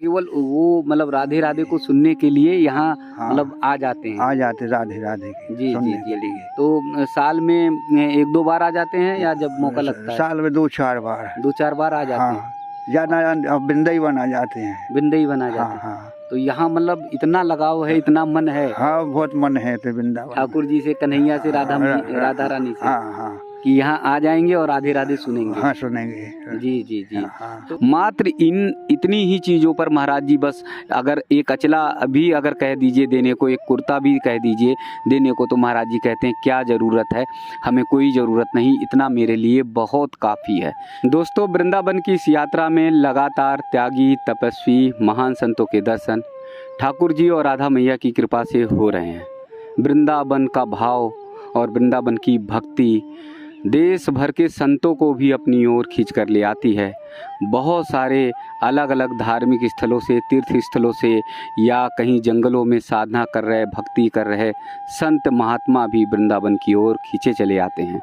केवल वो मतलब राधे राधे को सुनने के लिए यहाँ मतलब आ जाते हैं। आ जाते राधे राधे के जी सुनने जी के जी। लिए। तो साल में 1-2 बार आ जाते हैं या जब मौका लगता है? साल में 2-4 बार। 2-4 बार आ जाते हैं। हाँ, ज्यादा वृंदावन आ जाते हैं। वृंदावन आ जाते हैं। हाँ। तो यहाँ मतलब इतना लगाव है, इतना मन है। हाँ, बहुत मन है तो वृंदावन ठाकुर जी से, कन्हैया से, राधा रानी से। हाँ। कि यहाँ आ जाएंगे और राधे राधे सुनेंगे। हाँ, सुनेंगे। जी जी जी। हाँ। तो मात्र इतनी ही चीज़ों पर महाराज जी बस अगर एक अचला भी अगर कह दीजिए देने को, एक कुर्ता भी कह दीजिए देने को, तो महाराज जी कहते हैं क्या ज़रूरत है, हमें कोई ज़रूरत नहीं, इतना मेरे लिए बहुत काफ़ी है। दोस्तों, वृंदावन की इस यात्रा में लगातार त्यागी, तपस्वी, महान संतों के दर्शन ठाकुर जी और राधा मैया की कृपा से हो रहे हैं। वृंदावन का भाव और वृंदावन की भक्ति देश भर के संतों को भी अपनी ओर खींच कर ले आती है। बहुत सारे अलग अलग धार्मिक स्थलों से, तीर्थ स्थलों से, या कहीं जंगलों में साधना कर रहे, भक्ति कर रहे संत महात्मा भी वृंदावन की ओर खींचे चले आते हैं।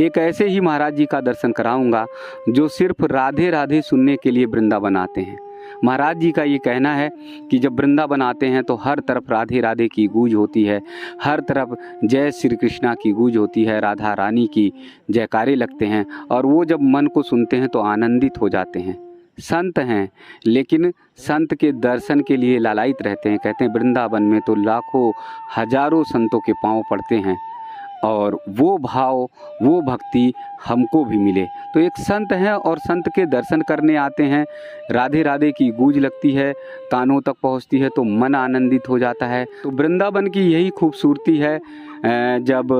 एक ऐसे ही महाराज जी का दर्शन कराऊंगा जो सिर्फ राधे राधे सुनने के लिए वृंदावन आते हैं। महाराज जी का ये कहना है कि जब वृंदावन आते हैं तो हर तरफ राधे राधे की गूंज होती है, हर तरफ जय श्री कृष्णा की गूंज होती है, राधा रानी की जयकारे लगते हैं, और वो जब मन को सुनते हैं तो आनंदित हो जाते हैं। संत हैं लेकिन संत के दर्शन के लिए लालायित रहते हैं। कहते हैं वृंदावन में तो लाखों हजारों संतों के पांव पड़ते हैं और वो भाव, वो भक्ति हमको भी मिले। तो एक संत हैं और संत के दर्शन करने आते हैं, राधे राधे की गूंज लगती है, कानों तक पहुंचती है तो मन आनंदित हो जाता है। तो वृंदावन की यही खूबसूरती है, जब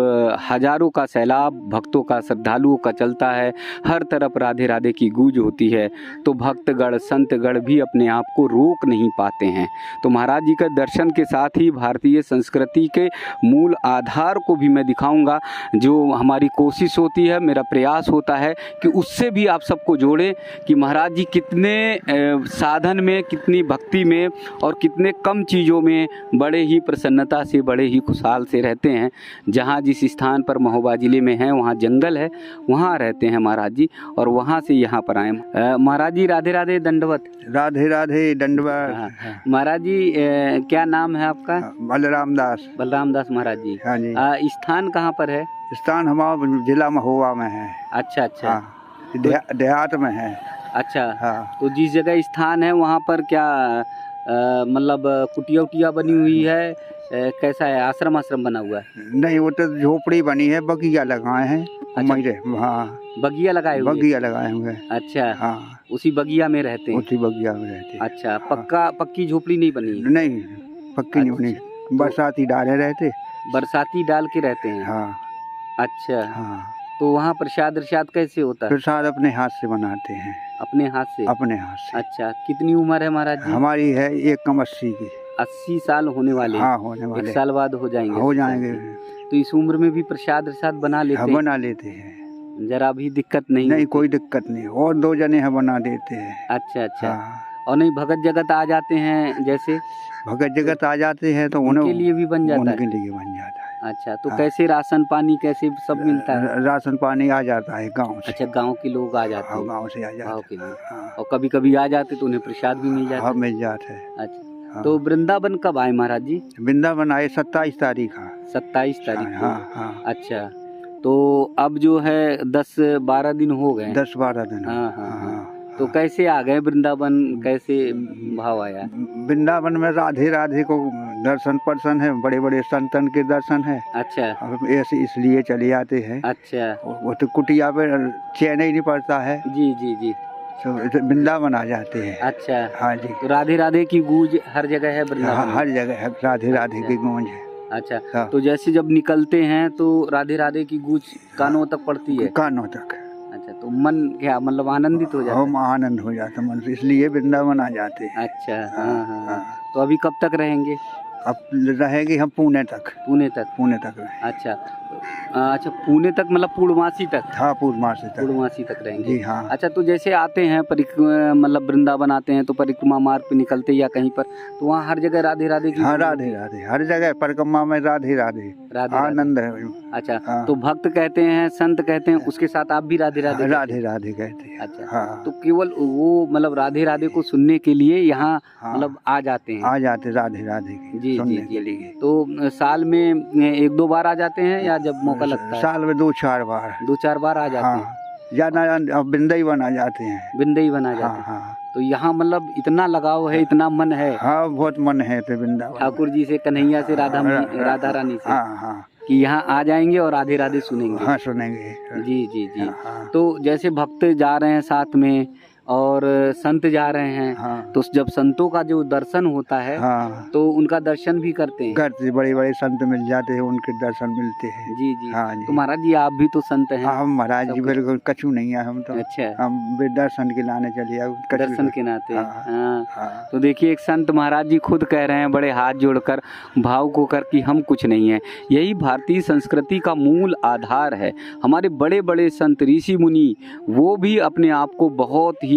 हजारों का सैलाब भक्तों का, श्रद्धालुओं का चलता है, हर तरफ राधे राधे की गूंज होती है, तो भक्तगण संतगण भी अपने आप को रोक नहीं पाते हैं। तो महाराज जी का दर्शन के साथ ही भारतीय संस्कृति के मूल आधार को भी मैं दिखाऊंगा। जो हमारी कोशिश होती है, मेरा प्रयास होता है कि उससे भी आप सबको जोड़ें कि महाराज जी कितने साधन में, कितनी भक्ति में और कितने कम चीज़ों में बड़े ही प्रसन्नता से, बड़े ही खुशहाल से रहते हैं। जहाँ जिस स्थान पर महोबा जिले में है वहाँ जंगल है, वहाँ रहते हैं महाराज जी, और वहाँ से यहाँ पर आए। महाराज जी राधे राधे, दंडवत। राधे राधे, दंडवत। महाराज जी क्या नाम है आपका? बलराम दास। बलराम दास महाराज जी। हाँ जी। स्थान कहाँ पर है? स्थान हमारा जिला महोबा में है। अच्छा अच्छा। हाँ, देहात में है। अच्छा। हाँ। तो जिस जगह स्थान है वहाँ पर क्या मतलब कुटिया उटिया बनी हुई है, कैसा है, आश्रम बना हुआ है? नहीं, वो तो झोपड़ी बनी है, बगिया लगाए हैं। अच्छा। हाँ, बगिया लगाए हुए? बगिया लगाए हुए। अच्छा। हाँ, उसी बगिया में रहते हैं? उसी बगिया में रहते हैं। अच्छा। पक्की झोपड़ी नहीं बनी है? नहीं, पक्की नहीं बनी। बरसाती डाले रहते। बरसाती डाल के रहते हैं? हाँ। अच्छा। हाँ। तो वहाँ प्रसाद कैसे होता है? प्रसाद अपने हाथ से बनाते हैं। अपने हाथ से? अपने हाथ से। अच्छा। कितनी उम्र है महाराज जी? हमारी है 1 की। 80 साल होने वाले? हाँ, होने वाले। 1 साल बाद हो जाएंगे? हो जाएंगे। तो इस उम्र में भी प्रसाद बना लेते हैं? बना लेते हैं, जरा भी दिक्कत नहीं? नहीं, कोई दिक्कत नहीं। और 2 जने हैं, बना देते हैं। अच्छा अच्छा। हाँ। और नहीं भगत जगत आ जाते हैं, जैसे भगत जगत आ जाते हैं तो उनके लिए भी बन जाता है? उनके लिए बन जाता है। अच्छा। तो हाँ। कैसे राशन पानी कैसे सब मिलता है? राशन पानी आ जाता है गांव से। अच्छा, गांव के लोग आ जाते हैं? गांव से आ जाते गांव हैं। के लोग। हाँ। और कभी कभी आ जाते तो उन्हें प्रसाद भी मिल जाता? हाँ, मिल जाता है। अच्छा। हाँ। तो वृंदावन कब आए महाराज जी? वृंदावन आए 27 तारीख। 27 तारीख को? हाँ हाँ। अच्छा। तो अब जो है 10-12 दिन हो गए? 10-12 दिन। हाँ हाँ हाँ। तो कैसे आ गए वृंदावन, कैसे भाव आया? वृंदावन में राधे राधे को दर्शन पर्सन है, बड़े बड़े संतन के दर्शन है। अच्छा। ऐसे इसलिए चले आते हैं। अच्छा। वो तो कुटिया पे चैन ही नहीं पड़ता है। जी जी जी। तो वृंदावन आ जाते हैं। अच्छा। हाँ जी। तो राधे राधे की गूंज हर जगह है वृंदावन में? हर जगह है राधे राधे की गूंज है। अच्छा। हाँ। तो जैसे जब निकलते हैं तो राधे राधे की गूंज कानों तक पड़ती है? कानों तक। अच्छा। तो मन क्या मतलब आनंदित हो जाता है? हम आनंद हो जाता मन से, इसलिए वृंदावन आ जाते हैं। अच्छा। हाँ हाँ हाँ। तो अभी कब तक रहेंगे? अब रहेंगे हम पुणे तक। पुणे तक? पुणे तक रहेंगे। अच्छा। अच्छा, पुणे तक मतलब पूर्णमासी तक? हाँ, पूर्णमासी तक। पूर्णमासी तक रहेंगे? जी हाँ। अच्छा। तो जैसे आते हैं मतलब वृंदावन आते हैं तो परिक्रमा मार्ग पे निकलते या कहीं पर, तो वहाँ हर जगह राधे राधे की? हाँ, राधे राधे हर जगह परिक्रमा में राधे राधे। राधे आनंद है। अच्छा, हाँ। तो भक्त कहते हैं, संत कहते हैं, उसके साथ आप भी राधे राधे कहते राधे राधे कहते हैं। हैं? अच्छा, हाँ तो केवल वो मतलब राधे राधे को सुनने के लिए यहाँ हाँ, मतलब आ जाते हैं? आ जाते राधे राधे जी, के जी, सुनने जी। के लिए। तो साल में 1-2 बार आ जाते हैं या जब मौका लगता है? साल में 2-4 बार। 2-4 बार आ जाते हैं? हाँ, ज्यादा अब वृंदावन आ जाते हैं। वृंदावन आ हाँ जाते हैं? हाँ तो यहाँ मतलब इतना लगाव है, इतना मन है हाँ, बहुत मन है तो वृंदावन। ठाकुर जी से, कन्हैया से, राधा रानी से, हाँ हाँ कि यहाँ आ जाएंगे और राधे राधे सुनेंगे। हाँ, सुनेंगे। जी, जी, जी। हाँ तो जैसे भक्त जा रहे हैं साथ में और संत जा रहे हैं, हाँ तो जब संतों का जो दर्शन होता है हाँ, तो उनका दर्शन भी करते हैं? करते बड़े बड़े संत मिल जाते हैं, उनके दर्शन मिलते हैं। जी, जी। हाँ जी। तो महाराज जी आप भी तो संत हैं? हाँ, हम महाराज सब जी कुछ। बिल्कुल कछु नहीं है, हम तो अच्छा, हम भी दर्शन के लाने चलिए अब कछु दर्शन के नाते। हाँ, हाँ। हाँ तो देखिए एक संत महाराज जी खुद कह रहे हैं बड़े हाथ जोड़कर, भावुक होकर कि हम कुछ नहीं है। यही भारतीय संस्कृति का मूल आधार है। हमारे बड़े बड़े संत ऋषि मुनि वो भी अपने आप को बहुत ही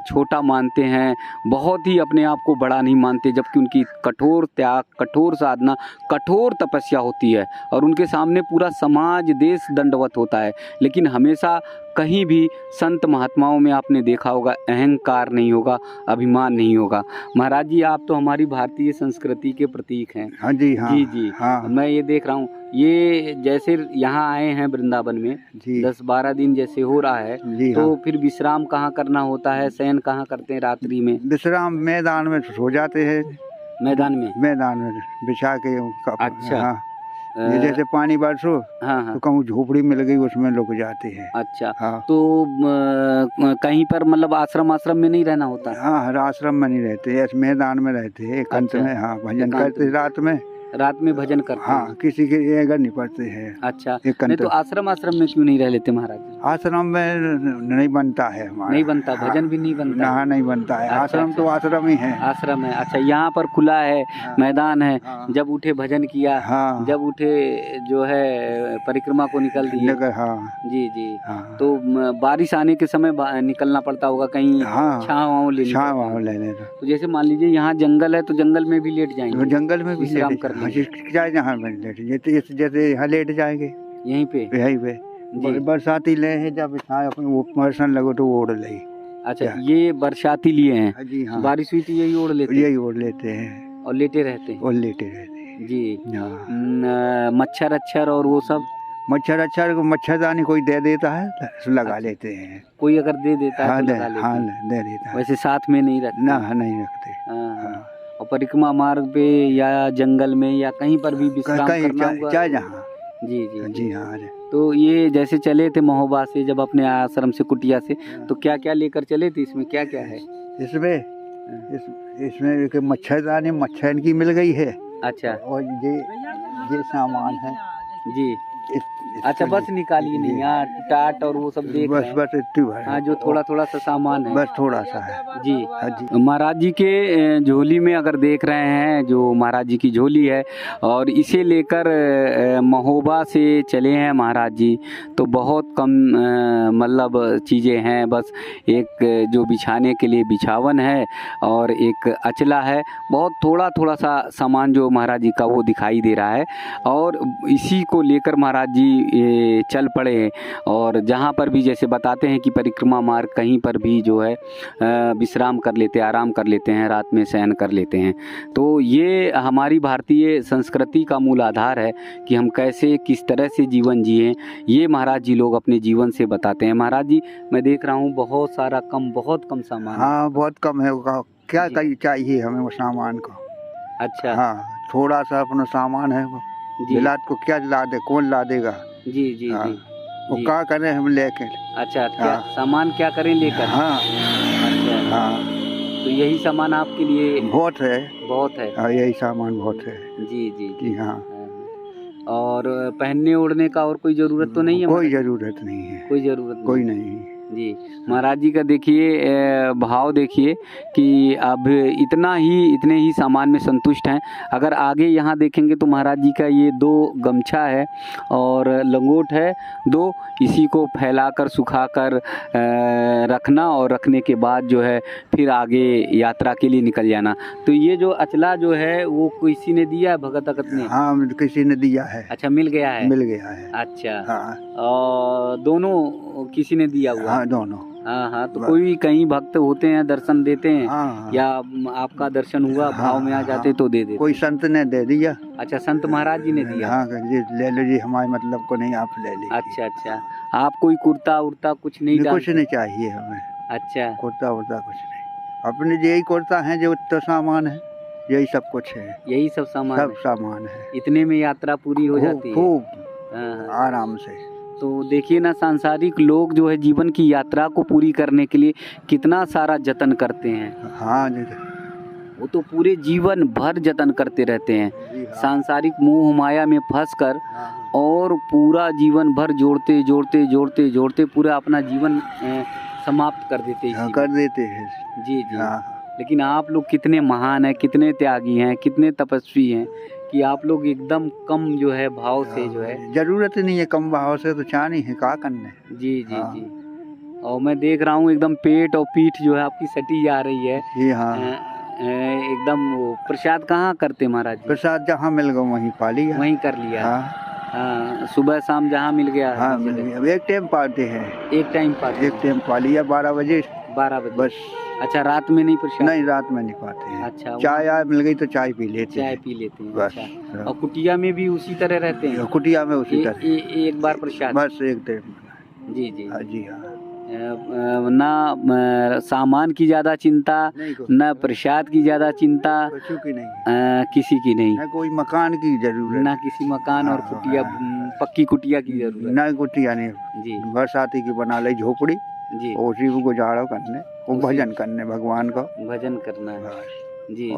छोटा मानते हैं, बहुत ही अपने आप को बड़ा नहीं मानते, जबकि उनकी कठोर त्याग, कठोर साधना, कठोर तपस्या होती है और उनके सामने पूरा समाज देश दंडवत होता है। लेकिन हमेशा कहीं भी संत महात्माओं में आपने देखा होगा अहंकार नहीं होगा, अभिमान नहीं होगा। महाराज जी आप तो हमारी भारतीय संस्कृति के प्रतीक हैं। हाँ जी हाँ जी, जी। हाँ मैं ये देख रहा हूँ, ये जैसे यहाँ आए हैं वृंदावन में, जी 10-12 दिन जैसे हो रहा है, जी तो हाँ। फिर विश्राम कहाँ करना होता है, शयन कहाँ करते हैं रात्रि में? विश्राम मैदान में सो जाते हैं, मैदान में? मैदान में बिछा के अच्छा। हाँ, ये जैसे पानी बरसो हाँ तो हाँ। कहूँ झोपड़ी मिल गई उसमें लुक जाते हैं। अच्छा, हाँ तो कहीं पर मतलब आश्रम में नहीं रहना होता? हाँ, हर आश्रम में नहीं रहते, ऐसे मैदान में रहते हैं एकांत अच्छा, में। हाँ, भजन एकांत करते में। रात में। रात में भजन करते हाँ, हैं? किसी के अगर नहीं पड़ते हैं अच्छा, नहीं एकांत। तो आश्रम में क्यों नहीं रह लेते महाराज जी? आश्रम में नहीं बनता है हमारा। नहीं बनता, हाँ, भजन भी नहीं बनता? ना नहीं बनता है। अच्छा, आश्रम अच्छा। तो आश्रम ही है। आश्रम है। अच्छा, यहाँ पर खुला है, हाँ, मैदान है, हाँ, जब उठे भजन किया, हाँ, जब उठे जो है परिक्रमा को निकल दिए। हाँ जी, जी। हाँ तो बारिश आने के समय निकलना पड़ता होगा कहीं, हाँ, छाँव लेनी छाँव पड़ती है। लेने दो। तो जैसे मान लीजिए यहाँ जंगल है तो जंगल में भी लेट तो जाएंगे, जंगल में भी विश्राम लेट कर हाँ, लेंगे जाए जहाँ में लेट जैसे जैसे यहाँ लेट जाएंगे यहीं पे? यहीं पे। जी। बरसाती ले है, जब यहाँ अपने वो बरसन लगो तो वो ओढ़ ले। अच्छा, क्या? ये बरसाती लिए हैं, हाँ जी हाँ, बारिश हुई तो यही ओढ़ लेते हैं यही ओढ़ लेते हैं और लेटे रहते हैं? और लेटे रहते हैं। जी। हाँ, मच्छर अच्छर और वो सब मच्छर अच्छा को मच्छरदानी कोई दे देता है तो लगा लेते हैं। कोई अगर दे देता है हाँ तो दे, लगा लेते हाँ हैं? दे देता है। वैसे साथ में नहीं रखते? ना नहीं रखते। हाँ। हाँ, और परिक्रमा मार्ग पे या जंगल में या कहीं पर भी विश्राम कहीं करना होगा? चाहे जहाँ। जी, जी। जी हाँ। तो ये जैसे चले थे महोबा से, जब अपने आश्रम से, कुटिया से, तो क्या क्या लेकर चले थे? इसमें क्या क्या है? इसमें एक मच्छरदानी मच्छर की मिल गई है। अच्छा और ये सामान है। जी। अच्छा, बस निकालिए नहीं, यहाँ टाट और वो सब देख रहे हैं। बस इतनी भर। हाँ, जो थोड़ा थोड़ा सा सामान है। बस थोड़ा सा है। जी। हाँ जी। महाराज जी के झोली में अगर देख रहे हैं, जो महाराज जी की झोली है, और इसे लेकर महोबा से चले हैं महाराज जी, तो बहुत कम मतलब चीज़ें हैं। बस एक जो बिछाने के लिए बिछावन है और एक अचला है, बहुत थोड़ा थोड़ा सा सामान जो महाराज जी का वो दिखाई दे रहा है। और इसी को लेकर महाराज जी ये चल पड़े हैं। और जहाँ पर भी जैसे बताते हैं कि परिक्रमा मार्ग कहीं पर भी जो है विश्राम कर लेते, आराम कर लेते हैं, रात में शयन कर लेते हैं। तो ये हमारी भारतीय संस्कृति का मूल आधार है कि हम कैसे, किस तरह से जीवन जिए, ये महाराज जी लोग अपने जीवन से बताते हैं। महाराज जी मैं देख रहा हूँ बहुत सारा बहुत कम सामान। हाँ, बहुत कम है। क्या चाहिए हमें वो सामान को? अच्छा। हाँ, थोड़ा सा अपना सामान है। बिलात को क्या ला दे, कौन ला देगा? जी, जी, हाँ, जी। वो क्या करें हम लेके? अच्छा, क्या हाँ। सामान क्या करें लेकर? हाँ अच्छा, हाँ, तो यही सामान आपके लिए बहुत है। बहुत है? हाँ, यही सामान बहुत है। जी, जी, जी हाँ। और पहनने ओढ़ने का और कोई ज़रूरत तो नहीं है? कोई ज़रूरत नहीं है। कोई ज़रूरत कोई नहीं? नहीं। जी। महाराज जी का देखिए भाव देखिए कि अब इतने ही सामान में संतुष्ट हैं। अगर आगे यहाँ देखेंगे तो महाराज जी का ये 2 गमछा है और लंगोट है 2, इसी को फैलाकर सुखाकर रखना और रखने के बाद जो है फिर आगे यात्रा के लिए निकल जाना। तो ये जो अचला जो है वो किसी ने दिया है भगत अगत ने? हाँ, किसी ने दिया है। अच्छा, मिल गया है? मिल गया है। अच्छा। हाँ। और दोनों किसी ने दिया हुआ? हाँ, दोनों। हाँ, तो कोई कहीं भक्त होते हैं दर्शन देते हैं? हाँ। या आपका दर्शन हुआ भाव में आ जाते तो दे देते? कोई संत ने दे दिया। अच्छा, संत महाराज जी ने दिया? हाँ, ये ले लो जी, हमारे मतलब को नहीं, आप ले लीजिए। अच्छा। आप कोई कुर्ता उर्ता कुछ नहीं डालते? कुछ नहीं चाहिए हमें। अच्छा। कुर्ता उर्ता कुछ नहीं, अपने यही कुर्ता है जो तो सामान है, यही सब कुछ है। यही सब सामान? सब सामान है। इतने में यात्रा पूरी हो जाती है? खूब आराम से। तो देखिए ना, सांसारिक लोग जो है जीवन की यात्रा को पूरी करने के लिए कितना सारा जतन करते हैं। हाँ, वो तो पूरे जीवन भर जतन करते रहते हैं, सांसारिक मोह माया में फंसकर, और पूरा जीवन भर जोड़ते पूरा अपना जीवन समाप्त कर देते हैं। कर देते हैं। जी। लेकिन आप लोग कितने महान हैं, कितने त्यागी हैं, कितने तपस्वी हैं कि आप लोग एकदम कम जो है भाव से जो है, जरूरत नहीं है कम भाव से तो चाहनी है का करने। जी। और मैं देख रहा हूँ एकदम पेट और पीठ जो है आपकी सटी जा रही है। जी हाँ। एकदम। प्रसाद कहाँ करते महाराज जी? प्रसाद जहाँ मिल गया वहीं पा लिया। वहीं कर लिया? हाँ, सुबह शाम जहाँ मिल गया। हाँ, मिल गया। एक टाइम पाते हैं। एक टाइम पा लिया 12 बजे बस। अच्छा, रात में नहीं प्रसाद? नहीं, रात में नहीं पाते हैं। अच्छा। चाय मिल गई तो चाय पी लेते हैं बस। अच्छा। और कुटिया में भी उसी तरह रहते हैं? कुटिया में उसी तरह एक बार प्रसाद बस, एक टाइम। जी हाँ। ना सामान की ज्यादा चिंता, न प्रसाद की ज्यादा चिंता, किसी की नहीं। न कोई मकान की जरूरत, ना किसी मकान और कुटिया, पक्की कुटिया की जरूरत? ना कुटिया नहीं जी। बरसाती की बना ली झोपड़ी जी, उसी को गुजारो करने, वो भजन करने, भगवान का भजन करना है। जी।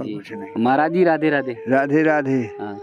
महाराज जी राधे राधे। राधे राधे। हाँ,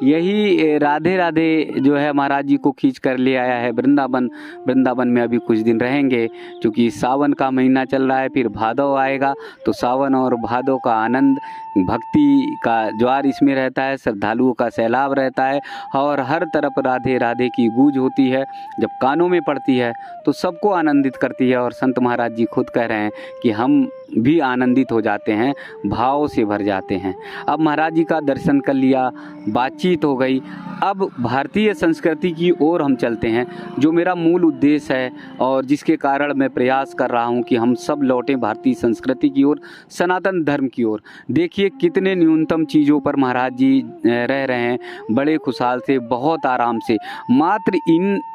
यही राधे राधे जो है महाराज जी को खींच कर ले आया है वृंदावन में अभी कुछ दिन रहेंगे, क्योंकि सावन का महीना चल रहा है, फिर भादव आएगा, तो सावन और भादव का आनंद, भक्ति का ज्वार इसमें रहता है, श्रद्धालुओं का सैलाब रहता है, और हर तरफ राधे राधे की गूंज होती है। जब कानों में पड़ती है तो सबको आनंदित करती है, और संत महाराज जी खुद कह रहे हैं कि हम भी आनंदित हो जाते हैं, भाव से भर जाते हैं। अब महाराज जी का दर्शन कर लिया, बातचीत हो गई, अब भारतीय संस्कृति की ओर हम चलते हैं, जो मेरा मूल उद्देश्य है और जिसके कारण मैं प्रयास कर रहा हूं कि हम सब लौटें भारतीय संस्कृति की ओर, सनातन धर्म की ओर। देखिए कितने न्यूनतम चीज़ों पर महाराज जी रह रहे हैं, बड़े खुशहाल से, बहुत आराम से, मात्र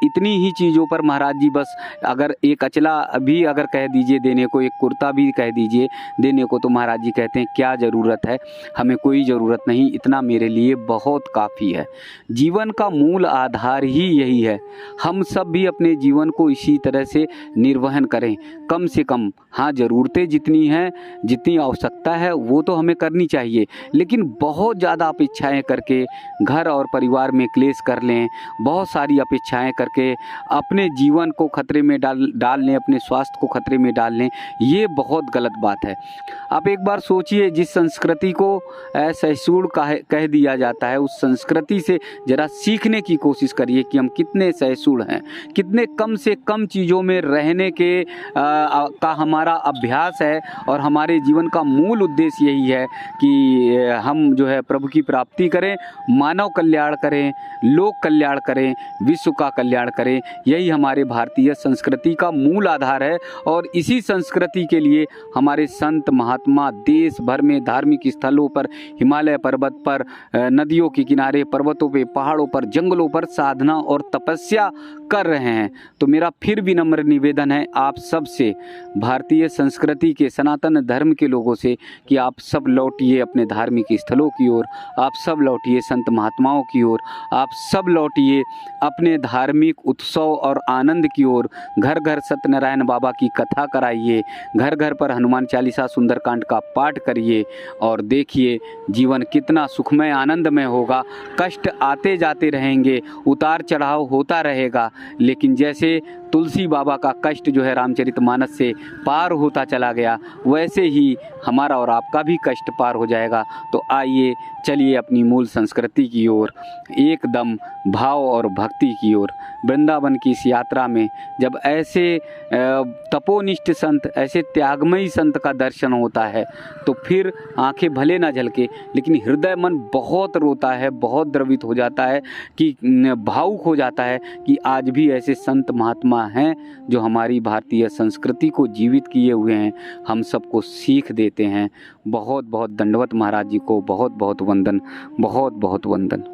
इतनी ही चीज़ों पर महाराज जी बस, अगर एक अचला भी अगर कह दीजिए देने को, एक कुर्ता भी कह दीजिए देने को, तो महाराज जी कहते हैं क्या ज़रूरत है, हमें कोई ज़रूरत नहीं, इतना मेरे लिए बहुत काफ़ी है। जीवन का मूल आधार ही यही है, हम सब भी अपने जीवन को इसी तरह से निर्वहन करें, कम से कम। हाँ, ज़रूरतें जितनी हैं, जितनी आवश्यकता है वो तो हमें करनी चाहिए, लेकिन बहुत ज़्यादा अपेक्षाएं करके घर और परिवार में क्लेश कर लें, बहुत सारी अपेक्षाएं करके अपने जीवन को खतरे में डाल लें, अपने स्वास्थ्य को खतरे में डाल लें, ये बहुत गलत बात है। आप एक बार सोचिए, जिस संस्कृति को सहिष्णु कह दिया जाता है, उस संस्कृति से ज़रा सीखने की कोशिश करिए कि हम कितने सहिष्णु हैं, कितने कम से कम चीज़ों में रहने के का हमारा अभ्यास है, और हमारे जीवन का मूल उद्देश्य यही है कि हम जो है प्रभु की प्राप्ति करें, मानव कल्याण करें, लोक कल्याण करें, विश्व का कल्याण करें। यही हमारे भारतीय संस्कृति का मूल आधार है, और इसी संस्कृति के लिए हमारे संत महात्मा देश भर में धार्मिक स्थलों पर, हिमालय पर्वत पर, नदियों के किनारे, पर्वतों पे, पहाड़ों पर, जंगलों पर साधना और तपस्या कर रहे हैं। तो मेरा फिर विनम्र निवेदन है आप सब से, भारतीय संस्कृति के, सनातन धर्म के लोगों से, कि आप सब लौटिए अपने धार्मिक स्थलों की ओर, आप सब लौटिए संत महात्माओं की ओर, आप सब लौटिए अपने धार्मिक उत्सव और आनंद की ओर। घर घर सत्यनारायण बाबा की कथा कराइए, घर घर पर हनुमान चालीसा, सुंदरकांड का पाठ करिए, और देखिए जीवन कितना सुखमय आनंदमय होगा। कष्ट आते जाते रहेंगे, उतार चढ़ाव होता रहेगा, लेकिन जैसे तुलसी बाबा का कष्ट जो है रामचरितमानस से पार होता चला गया, वैसे ही हमारा और आपका भी कष्ट पार हो जाएगा। तो आइए चलिए अपनी मूल संस्कृति की ओर, एकदम भाव और भक्ति की ओर। वृंदावन की इस यात्रा में जब ऐसे तपोनिष्ठ संत, ऐसे त्यागमयी संत का दर्शन होता है तो फिर आंखें भले ना झलके, लेकिन हृदय मन बहुत रोता है, बहुत द्रवित हो जाता है, कि भावुक हो जाता है कि आज भी ऐसे संत महात्मा हैं जो हमारी भारतीय संस्कृति को जीवित किए हुए हैं, हम सबको सीख देते हैं। बहुत बहुत दंडवत महाराज जी को बहुत बहुत वंदन, बहुत बहुत वंदन।